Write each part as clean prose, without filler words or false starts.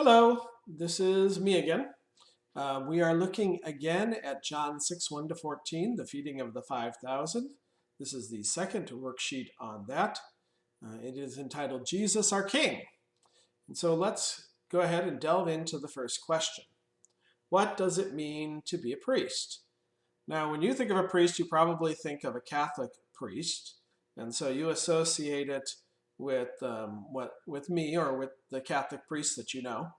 Hello, this is me again. We are looking again at John 6, 1 to 14, the feeding of the 5,000. This is the second worksheet on that. It is entitled Jesus Our King. And so let's go ahead and delve into the first question. What does it mean to be a priest? Now, when you think of a priest, you probably think of a Catholic priest. And so you associate it with me or with the Catholic priest that you know.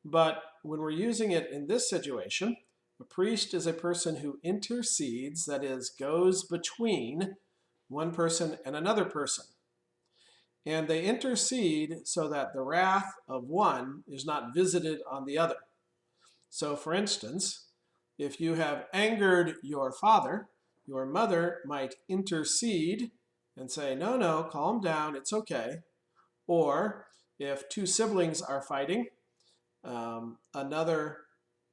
But when we're using it in this situation, a priest is a person who intercedes, that is, goes between one person and another person. And they intercede so that the wrath of one is not visited on the other. So for instance, if you have angered your father, your mother might intercede and say, no, calm down, it's okay. Or if two siblings are fighting, another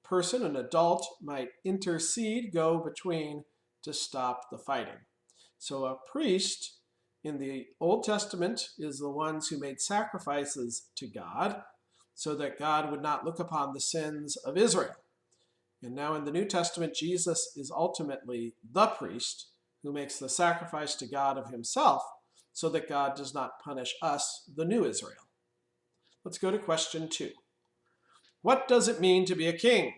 person, an adult, might intercede, go between to stop the fighting. So a priest in the Old Testament is the ones who made sacrifices to God so that God would not look upon the sins of Israel. And now in the New Testament, Jesus is ultimately the priest who makes the sacrifice to God of himself so that God does not punish us, the new Israel. Let's go to question 2. What does it mean to be a king?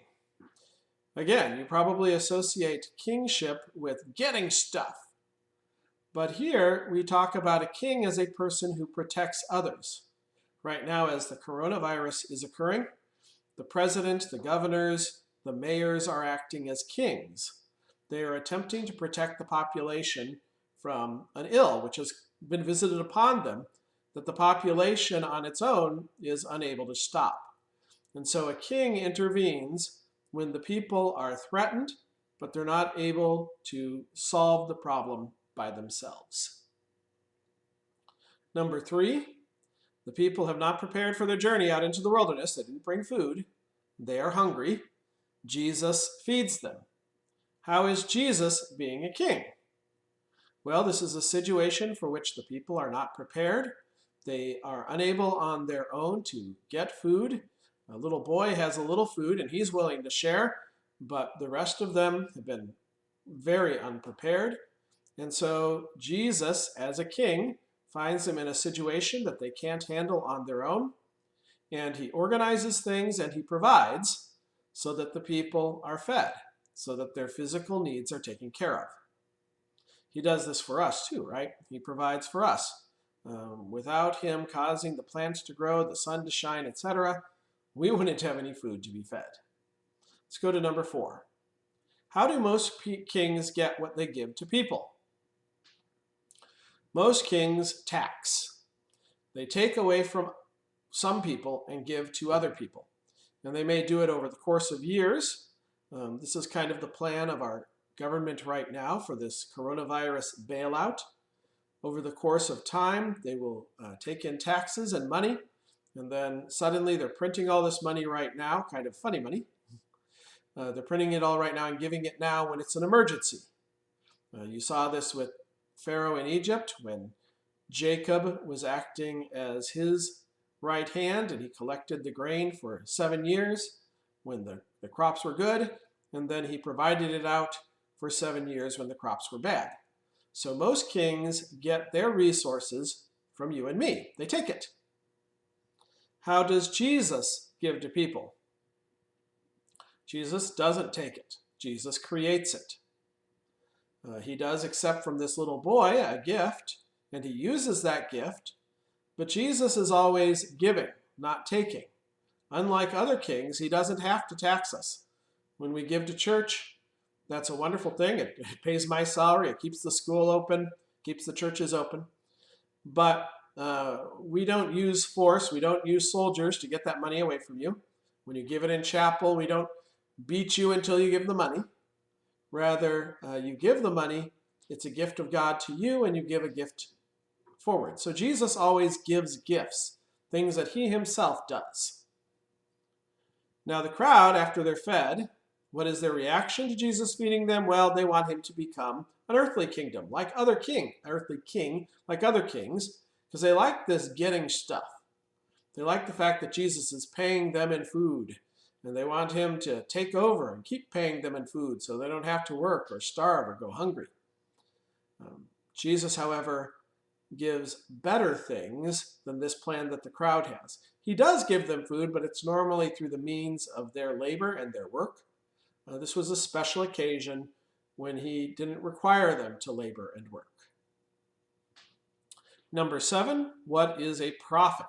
Again, you probably associate kingship with getting stuff. But here we talk about a king as a person who protects others. Right now, as the coronavirus is occurring, the president, the governors, the mayors are acting as kings. They are attempting to protect the population from an ill which has been visited upon them that the population on its own is unable to stop. And so a king intervenes when the people are threatened, but they're not able to solve the problem by themselves. Number 3, the people have not prepared for their journey out into the wilderness. They didn't bring food. They are hungry. Jesus feeds them. How is Jesus being a king? Well, this is a situation for which the people are not prepared. They are unable on their own to get food. A little boy has a little food and he's willing to share, but the rest of them have been very unprepared. And so Jesus, as a king, finds them in a situation that they can't handle on their own. And he organizes things and he provides so that the people are fed, so that their physical needs are taken care of. He does this for us too, right? He provides for us. Without him causing the plants to grow, the sun to shine, etc., we wouldn't have any food to be fed. Let's go to number 4. How do most kings get what they give to people? Most kings tax. They take away from some people and give to other people. And they may do it over the course of years. This is kind of the plan of our government right now for this coronavirus bailout. Over the course of time, they will take in taxes and money, and then suddenly they're printing all this money right now, kind of funny money. They're printing it all right now and giving it now when it's an emergency. You saw this with Pharaoh in Egypt when Jacob was acting as his right hand and he collected the grain for 7 years when the crops were good, and then he provided it out for 7 years when the crops were bad. So most kings get their resources from you and me. They take it. How does Jesus give to people? Jesus doesn't take it. Jesus creates it. He does accept from this little boy a gift, and he uses that gift, but Jesus is always giving, not taking. Unlike other kings, he doesn't have to tax us. When we give to church, that's a wonderful thing. It pays my salary, it keeps the school open, keeps the churches open. But we don't use force, we don't use soldiers to get that money away from you. When you give it in chapel, we don't beat you until you give the money. Rather, you give the money, it's a gift of God to you, and you give a gift forward. So Jesus always gives gifts, things that he himself does. Now the crowd, after they're fed, what is their reaction to Jesus feeding them? Well, they want him to become an earthly kingdom, like other king, earthly king, like other kings, because they like this getting stuff. They like the fact that Jesus is paying them in food, and they want him to take over and keep paying them in food so they don't have to work or starve or go hungry. Jesus, however, gives better things than this plan that the crowd has. He does give them food, but it's normally through the means of their labor and their work. This was a special occasion when he didn't require them to labor and work. Number 7, what is a prophet?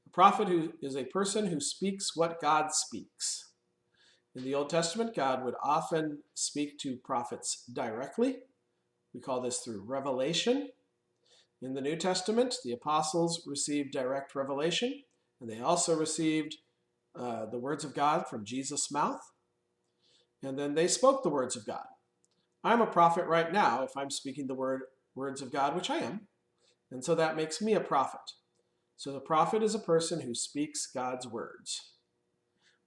A prophet is a person who speaks what God speaks. In the Old Testament, God would often speak to prophets directly. We call this through revelation. In the New Testament, the apostles received direct revelation, and they also received the words of God from Jesus' mouth, and then they spoke the words of God. I'm a prophet right now if I'm speaking the words of God, which I am, and so that makes me a prophet. So the prophet is a person who speaks God's words,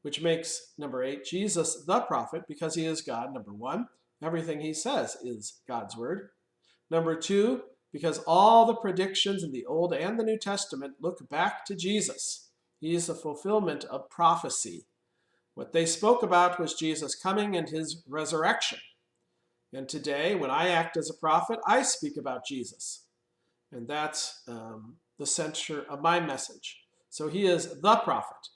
which makes, number 8, Jesus the prophet because he is God. Number 1, everything he says is God's word. Number 2, because all the predictions in the Old and the New Testament look back to Jesus. He is the fulfillment of prophecy. What they spoke about was Jesus coming and his resurrection. And today, when I act as a prophet, I speak about Jesus. And that's the center of my message. So he is the prophet.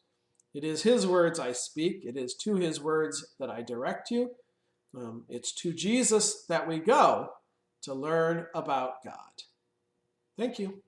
It is his words I speak. It is to his words that I direct you. It's to Jesus that we go to learn about God. Thank you.